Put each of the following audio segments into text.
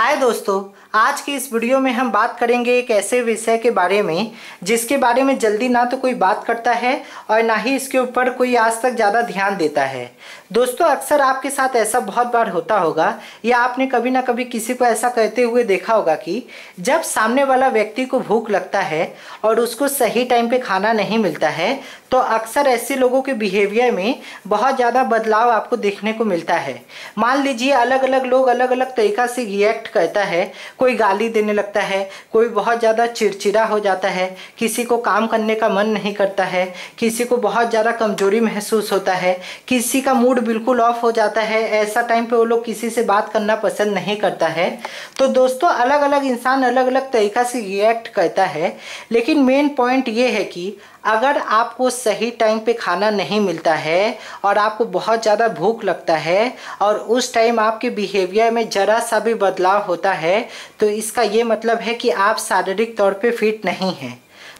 हाय दोस्तों, आज की इस वीडियो में हम बात करेंगे एक ऐसे विषय के बारे में जिसके बारे में जल्दी ना तो कोई बात करता है और ना ही इसके ऊपर कोई आज तक ज़्यादा ध्यान देता है। दोस्तों, अक्सर आपके साथ ऐसा बहुत बार होता होगा या आपने कभी ना कभी किसी को ऐसा कहते हुए देखा होगा कि जब सामने वाला व्यक्ति को भूख लगता है और उसको सही टाइम पे खाना नहीं मिलता है तो अक्सर ऐसे लोगों के बिहेवियर में बहुत ज़्यादा बदलाव आपको देखने को मिलता है। मान लीजिए अलग अलग लोग अलग अलग तरीक़ा से रिएक्ट करता है। कोई गाली देने लगता है, कोई बहुत ज़्यादा चिड़चिड़ा हो जाता है, किसी को काम करने का मन नहीं करता है, किसी को बहुत ज़्यादा कमजोरी महसूस होता है, किसी का मूड बिल्कुल ऑफ हो जाता है। ऐसा टाइम पे वो लोग किसी से बात करना पसंद नहीं करता है। तो दोस्तों, अलग अलग इंसान अलग अलग तरीक़ा से रिएक्ट करता है, लेकिन मेन पॉइंट ये है कि अगर आपको सही टाइम पे खाना नहीं मिलता है और आपको बहुत ज़्यादा भूख लगता है और उस टाइम आपके बिहेवियर में ज़रा सा भी बदलाव होता है तो इसका ये मतलब है कि आप शारीरिक तौर पे फिट नहीं हैं।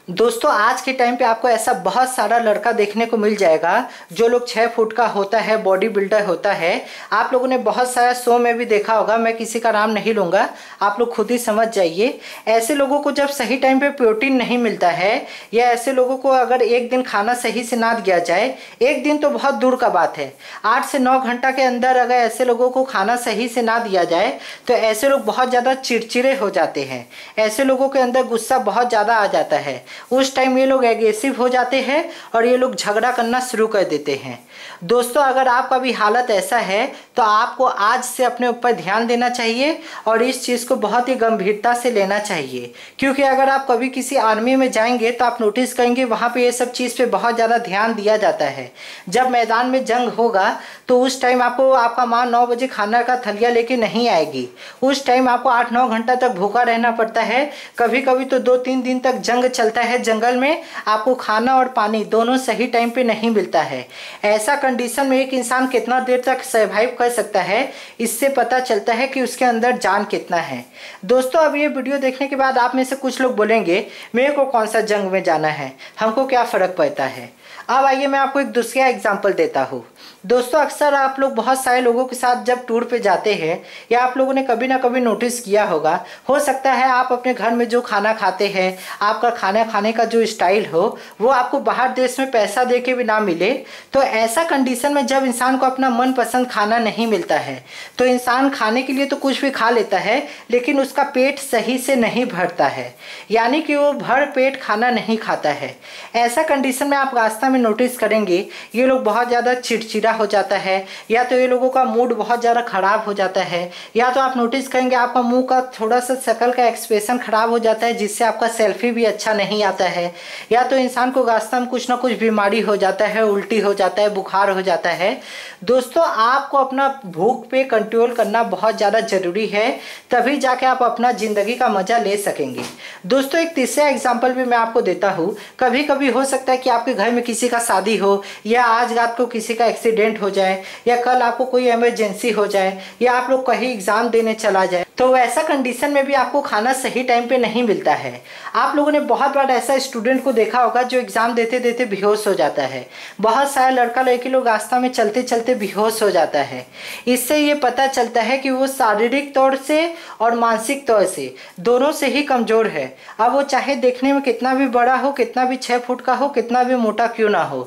दोस्तों, आज के टाइम पे आपको ऐसा बहुत सारा लड़का देखने को मिल जाएगा जो लोग 6 फुट का होता है, बॉडी बिल्डर होता है। आप लोगों ने बहुत सारा शो में भी देखा होगा, मैं किसी का नाम नहीं लूँगा, आप लोग खुद ही समझ जाइए। ऐसे लोगों को जब सही टाइम पे प्रोटीन नहीं मिलता है या ऐसे लोगों को अगर एक दिन खाना सही से ना दिया जाए, एक दिन तो बहुत दूर का बात है, 8 से 9 घंटा के अंदर अगर ऐसे लोगों को खाना सही से ना दिया जाए तो ऐसे लोग बहुत ज़्यादा चिड़चिड़े हो जाते हैं। ऐसे लोगों के अंदर गुस्सा बहुत ज़्यादा आ जाता है। उस टाइम ये लोग एग्रेसिव हो जाते हैं और ये लोग झगड़ा करना शुरू कर देते हैं। दोस्तों, अगर आपका भी हालत ऐसा है तो आपको आज से अपने ऊपर ध्यान देना चाहिए और इस चीज़ को बहुत ही गंभीरता से लेना चाहिए, क्योंकि अगर आप कभी किसी आर्मी में जाएंगे तो आप नोटिस करेंगे वहाँ पे ये सब चीज़ पे बहुत ज़्यादा ध्यान दिया जाता है। जब मैदान में जंग होगा तो उस टाइम आपको आपका माँ 9 बजे खाना का थलिया लेके नहीं आएगी। उस टाइम आपको 8-9 घंटा तक भूखा रहना पड़ता है। कभी कभी तो 2-3 दिन तक जंग चलता है। जंगल में आपको खाना और पानी दोनों सही टाइम पे नहीं मिलता है। ऐसा कंडीशन में एक इंसान कितना देर तक सर्वाइव कर सकता है, इससे पता चलता है कि उसके अंदर जान कितना है। दोस्तों, अब ये वीडियो देखने के बाद आप में से कुछ लोग बोलेंगे मेरे को कौन सा जंग में जाना है, हमको क्या फ़र्क पड़ता है। अब आइए मैं आपको एक दूसरा एग्जाम्पल देता हूँ। दोस्तों, अक्सर आप लोग बहुत सारे लोगों के साथ जब टूर पे जाते हैं या आप लोगों ने कभी ना कभी नोटिस किया होगा, हो सकता है आप अपने घर में जो खाना खाते हैं, आपका खाना खाने का जो स्टाइल हो वो आपको बाहर देश में पैसा दे के भी ना मिले। तो ऐसा कंडीशन में जब इंसान को अपना मनपसंद खाना नहीं मिलता है तो इंसान खाने के लिए तो कुछ भी खा लेता है, लेकिन उसका पेट सही से नहीं भरता है, यानी कि वो भर पेट खाना नहीं खाता है। ऐसा कंडीशन में आप रास्ता में नोटिस करेंगे ये लोग बहुत ज़्यादा चिड़चिड़ा हो जाता है, या तो ये लोगों का मूड बहुत ज़्यादा ख़राब हो जाता है, या तो आप नोटिस करेंगे आपका मुंह का थोड़ा सा शक्ल का एक्सप्रेशन ख़राब हो जाता है जिससे आपका सेल्फी भी अच्छा नहीं आता है, या तो इंसान को रास्ता में कुछ ना कुछ बीमारी हो जाता है, उल्टी हो जाता है, बुखार हो जाता है। दोस्तों, आपको अपना भूख पे कंट्रोल करना बहुत ज़्यादा ज़रूरी है, तभी जाके आप अपना ज़िंदगी का मज़ा ले सकेंगे। दोस्तों, एक तीसरा एग्जाम्पल भी मैं आपको देता हूँ। कभी कभी हो सकता है कि आपके घर में किसी का शादी हो, या आज रात को किसी का एक्सीडेंट हो जाए, या कल आपको कोई इमरजेंसी हो जाए, या आप लोग कहीं एग्ज़ाम देने चला जाए, तो ऐसा कंडीशन में भी आपको खाना सही टाइम पे नहीं मिलता है। आप लोगों ने बहुत बार ऐसा स्टूडेंट को देखा होगा जो एग्ज़ाम देते देते बेहोश हो जाता है। बहुत सारे लड़का लड़की लोग रास्ता में चलते चलते बेहोश हो जाता है। इससे ये पता चलता है कि वो शारीरिक तौर से और मानसिक तौर से दोनों से ही कमज़ोर है। अब वो चाहे देखने में कितना भी बड़ा हो, कितना भी 6 फुट का हो, कितना भी मोटा क्यों ना हो।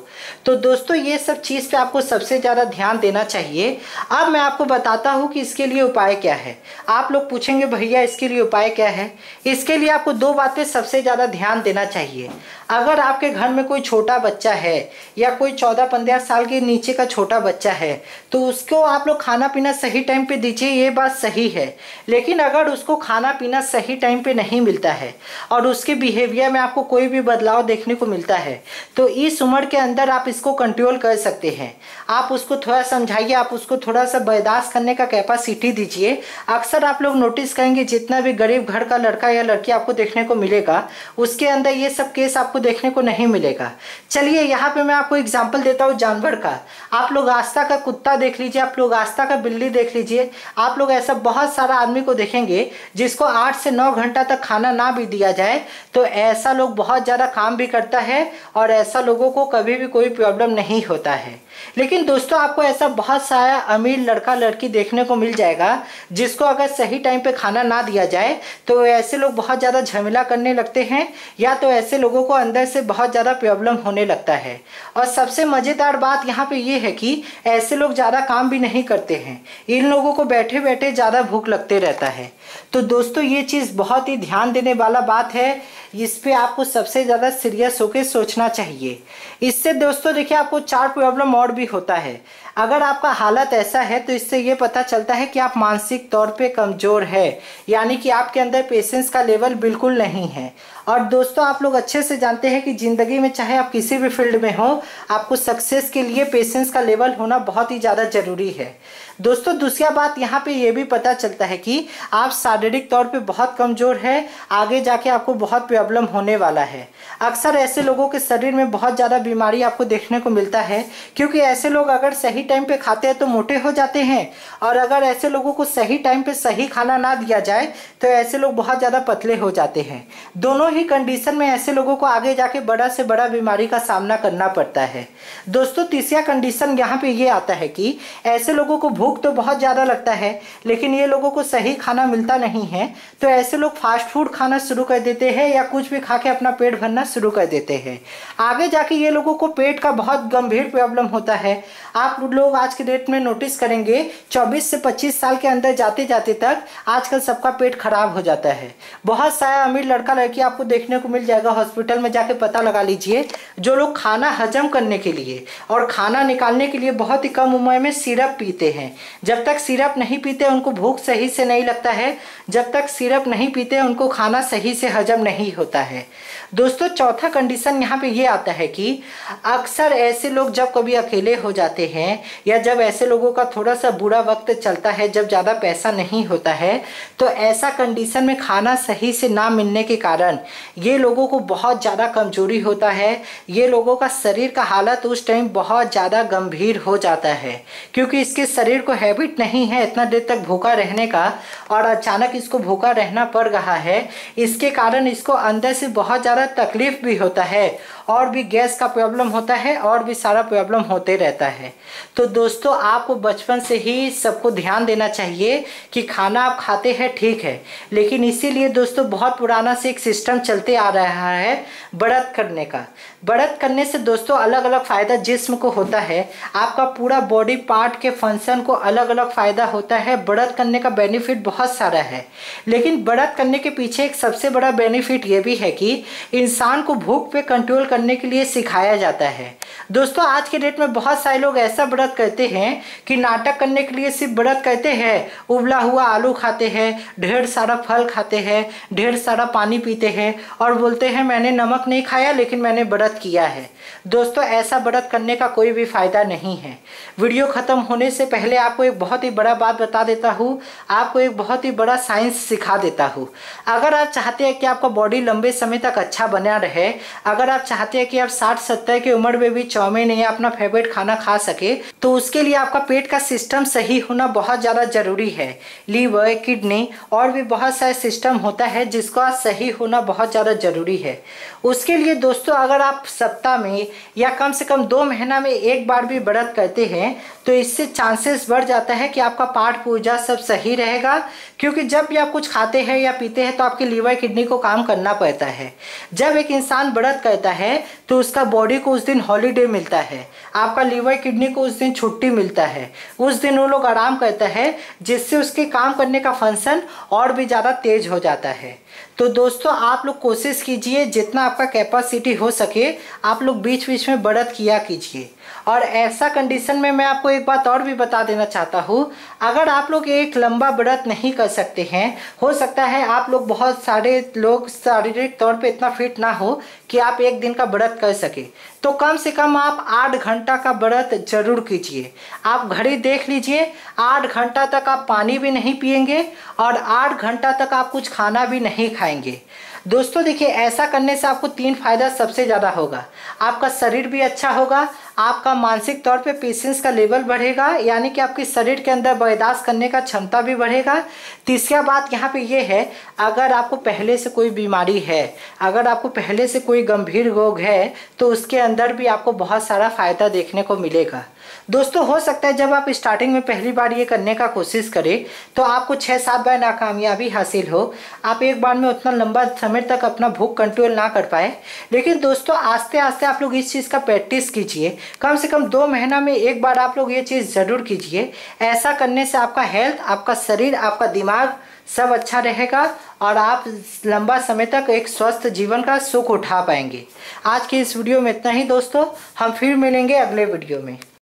तो दोस्तों, ये सब चीज़ पे आपको सबसे ज़्यादा ध्यान देना चाहिए। अब मैं आपको बताता हूँ कि इसके लिए उपाय क्या है। आप लोग पूछेंगे भैया इसके लिए उपाय क्या है। इसके लिए आपको 2 बातें सबसे ज़्यादा ध्यान देना चाहिए। अगर आपके घर में कोई छोटा बच्चा है या कोई 14-15 साल के नीचे का छोटा बच्चा है तो उसको आप लोग खाना पीना सही टाइम पे दीजिए, ये बात सही है। लेकिन अगर उसको खाना पीना सही टाइम पे नहीं मिलता है और उसके बिहेवियर में आपको कोई भी बदलाव देखने को मिलता है तो इस उम्र के अंदर आप इसको कंट्रोल कर सकते हैं। आप उसको थोड़ा समझाइए, आप उसको थोड़ा सा बर्दाश्त करने का कैपेसिटी दीजिए। अक्सर आप लोग नोटिस करेंगे जितना भी गरीब घर का लड़का या लड़की आपको देखने को मिलेगा उसके अंदर ये सब केस आपको देखने को नहीं मिलेगा। चलिए यहाँ पे मैं आपको एग्जांपल देता हूँ जानवर का। आप लोग रास्ता का कुत्ता देख लीजिए, आप लोग रास्ता का बिल्ली देख लीजिए। आप लोग ऐसा बहुत सारा आदमी को देखेंगे जिसको 8 से 9 घंटा तक खाना ना भी दिया जाए तो ऐसा लोग बहुत ज़्यादा काम भी करता है और ऐसा लोगों को कभी भी कोई प्रॉब्लम नहीं होता है। लेकिन दोस्तों आपको ऐसा बहुत सारा अमीर लड़का लड़की देखने को मिल जाएगा जिसको अगर सही टाइम पे खाना ना दिया जाए तो ऐसे लोग बहुत ज़्यादा झमेला करने लगते हैं, या तो ऐसे लोगों को अंदर से बहुत ज़्यादा प्रॉब्लम होने लगता है। और सबसे मज़ेदार बात यहाँ पे ये है कि ऐसे लोग ज़्यादा काम भी नहीं करते हैं, इन लोगों को बैठे बैठे ज़्यादा भूख लगते रहता है। तो दोस्तों ये चीज़ बहुत ही ध्यान देने वाला बात है, इस पे आपको सबसे ज़्यादा सीरियस होकर सोचना चाहिए। इससे दोस्तों देखिए आपको 4 प्रॉब्लम और भी होता है। अगर आपका हालत ऐसा है तो इससे ये पता चलता है कि आप मानसिक तौर पे कमज़ोर है, यानी कि आपके अंदर पेशेंस का लेवल बिल्कुल नहीं है। और दोस्तों आप लोग अच्छे से जानते हैं कि ज़िंदगी में चाहे आप किसी भी फील्ड में हो, आपको सक्सेस के लिए पेशेंस का लेवल होना बहुत ही ज़्यादा ज़रूरी है। दोस्तों दूसरा बात यहाँ पे ये भी पता चलता है कि आप शारीरिक तौर पे बहुत कमज़ोर है, आगे जाके आपको बहुत प्रॉब्लम होने वाला है। अक्सर ऐसे लोगों के शरीर में बहुत ज़्यादा बीमारी आपको देखने को मिलता है, क्योंकि ऐसे लोग अगर सही टाइम पे खाते हैं तो मोटे हो जाते हैं, और अगर ऐसे लोगों को सही टाइम पे सही खाना ना दिया जाए तो ऐसे लोग बहुत ज़्यादा पतले हो जाते हैं। दोनों ही कंडीशन में ऐसे लोगों को आगे जाके बड़ा से बड़ा बीमारी का सामना करना पड़ता है। दोस्तों तीसरा कंडीशन यहाँ पे ये आता है कि ऐसे लोगों को भूख तो बहुत ज़्यादा लगता है, लेकिन ये लोगों को सही खाना मिलता नहीं है, तो ऐसे लोग फास्ट फूड खाना शुरू कर देते हैं या कुछ भी खा के अपना पेट भरना शुरू कर देते हैं। आगे जाके ये लोगों को पेट का बहुत गंभीर प्रॉब्लम होता है। आप लोग आज के डेट में नोटिस करेंगे 24 से 25 साल के अंदर जाते जाते तक आजकल सबका पेट खराब हो जाता है। बहुत सारा अमीर लड़का लड़की आपको देखने को मिल जाएगा, हॉस्पिटल में जाके पता लगा लीजिए, जो लोग खाना हजम करने के लिए और खाना निकालने के लिए बहुत ही कम उम्र में सिरप पीते हैं। जब तक सिरप नहीं पीते उनको भूख सही से नहीं लगता है, जब तक सिरप नहीं पीते उनको खाना सही से हजम नहीं होता है। दोस्तों चौथा कंडीशन यहाँ पे ये आता है कि अक्सर ऐसे लोग जब कभी अकेले हो जाते हैं या जब ऐसे लोगों का थोड़ा सा बुरा वक्त चलता है, जब ज़्यादा पैसा नहीं होता है, तो ऐसा कंडीशन में खाना सही से ना मिलने के कारण ये लोगों को बहुत ज़्यादा कमजोरी होता है। ये लोगों का शरीर का हालत उस टाइम बहुत ज़्यादा गंभीर हो जाता है, क्योंकि इसके शरीर को हैबिट नहीं है इतना देर तक भूखा रहने का, और अचानक इसको भूखा रहना पड़ रहा है। इसके कारण इसको अंदर से बहुत ज़्यादा तकलीफ भी होता है, और भी गैस का प्रॉब्लम होता है, और भी सारा प्रॉब्लम होते रहता है। तो दोस्तों आपको बचपन से ही सबको ध्यान देना चाहिए कि खाना आप खाते हैं ठीक है, लेकिन इसीलिए दोस्तों बहुत पुराना से एक सिस्टम चलते आ रहा है बढ़त करने का। बढ़त करने से दोस्तों अलग अलग फ़ायदा जिस्म को होता है, आपका पूरा बॉडी पार्ट के फंक्शन को अलग अलग फ़ायदा होता है। बढ़त करने का बेनिफिट बहुत सारा है, लेकिन बढ़त करने के पीछे एक सबसे बड़ा बेनिफिट ये भी है कि इंसान को भूख पे कंट्रोल करने के लिए सिखाया जाता है। दोस्तों आज के डेट में बहुत सारे लोग ऐसा व्रत करते हैं कि नाटक करने के लिए सिर्फ व्रत करते हैं, उबला हुआ आलू खाते हैं, ढेर सारा फल खाते हैं, ढेर सारा पानी पीते हैं और बोलते हैं मैंने नमक नहीं खाया लेकिन मैंने व्रत किया है। दोस्तों ऐसा व्रत करने का कोई भी फायदा नहीं है। वीडियो खत्म होने से पहले आपको एक बहुत ही बड़ा बात बता देता हूँ, आपको एक बहुत ही बड़ा साइंस सिखा देता हूँ। अगर आप चाहते हैं कि आपका बॉडी लंबे समय तक अच्छा बना रहे, अगर आप चाहते हैं कि आप 60-70 की उम्र में भी चाउमीन या अपना फेवरेट खाना खा सके, तो उसके लिए आपका पेट का सिस्टम सही होना बहुत ज़्यादा जरूरी है। लीवर, किडनी और भी बहुत सारे सिस्टम होता है जिसका सही होना बहुत ज़्यादा जरूरी है। उसके लिए दोस्तों अगर आप सप्ताह में या कम से कम 2 महीना में एक बार भी व्रत करते हैं तो इससे चांसेस बढ़ जाता है कि आपका पाठ पूजा सब सही रहेगा, क्योंकि जब भी आप कुछ खाते हैं या पीते हैं तो आपके लीवर किडनी को काम करना पड़ता है। जब एक इंसान व्रत करता है तो उसका बॉडी को उस दिन हॉलीडे मिलता है, आपका लीवर किडनी को उस दिन छुट्टी मिलता है, उस दिन वो लोग आराम करता है, जिससे उसके काम करने का फंक्शन और भी ज़्यादा तेज हो जाता है। तो दोस्तों आप लोग कोशिश कीजिए जितना आपका कैपेसिटी हो सके आप लोग बीच बीच में व्रत किया कीजिए। और ऐसा कंडीशन में मैं आपको एक बात और भी बता देना चाहता हूँ, अगर आप लोग एक लंबा व्रत नहीं कर सकते हैं, हो सकता है आप लोग बहुत सारे लोग शारीरिक तौर पे इतना फिट ना हो कि आप एक दिन का व्रत कर सके, तो कम से कम आप 8 घंटा का व्रत जरूर कीजिए। आप घड़ी देख लीजिए, 8 घंटा तक आप पानी भी नहीं पिएंगे और 8 घंटा तक आप कुछ खाना भी नहीं खाएंगे। दोस्तों देखिए ऐसा करने से आपको 3 फायदा सबसे ज़्यादा होगा। आपका शरीर भी अच्छा होगा, आपका मानसिक तौर पे पेशेंस का लेवल बढ़ेगा, यानी कि आपके शरीर के अंदर बर्दाश्त करने का क्षमता भी बढ़ेगा। तीसरा बात यहाँ पे ये है, अगर आपको पहले से कोई बीमारी है, अगर आपको पहले से कोई गंभीर रोग है तो उसके अंदर भी आपको बहुत सारा फ़ायदा देखने को मिलेगा। दोस्तों हो सकता है जब आप स्टार्टिंग में पहली बार ये करने का कोशिश करें तो आपको 6-7 बार नाकामयाबी हासिल हो, आप एक बार में उतना लंबा समय तक अपना भूख कंट्रोल ना कर पाए। लेकिन दोस्तों आस्ते आस्ते आप लोग इस चीज़ का प्रैक्टिस कीजिए, कम से कम 2 महीना में एक बार आप लोग ये चीज़ ज़रूर कीजिए। ऐसा करने से आपका हेल्थ, आपका शरीर, आपका दिमाग सब अच्छा रहेगा और आप लंबा समय तक एक स्वस्थ जीवन का सुख उठा पाएंगे। आज की इस वीडियो में इतना ही दोस्तों, हम फिर मिलेंगे अगले वीडियो में।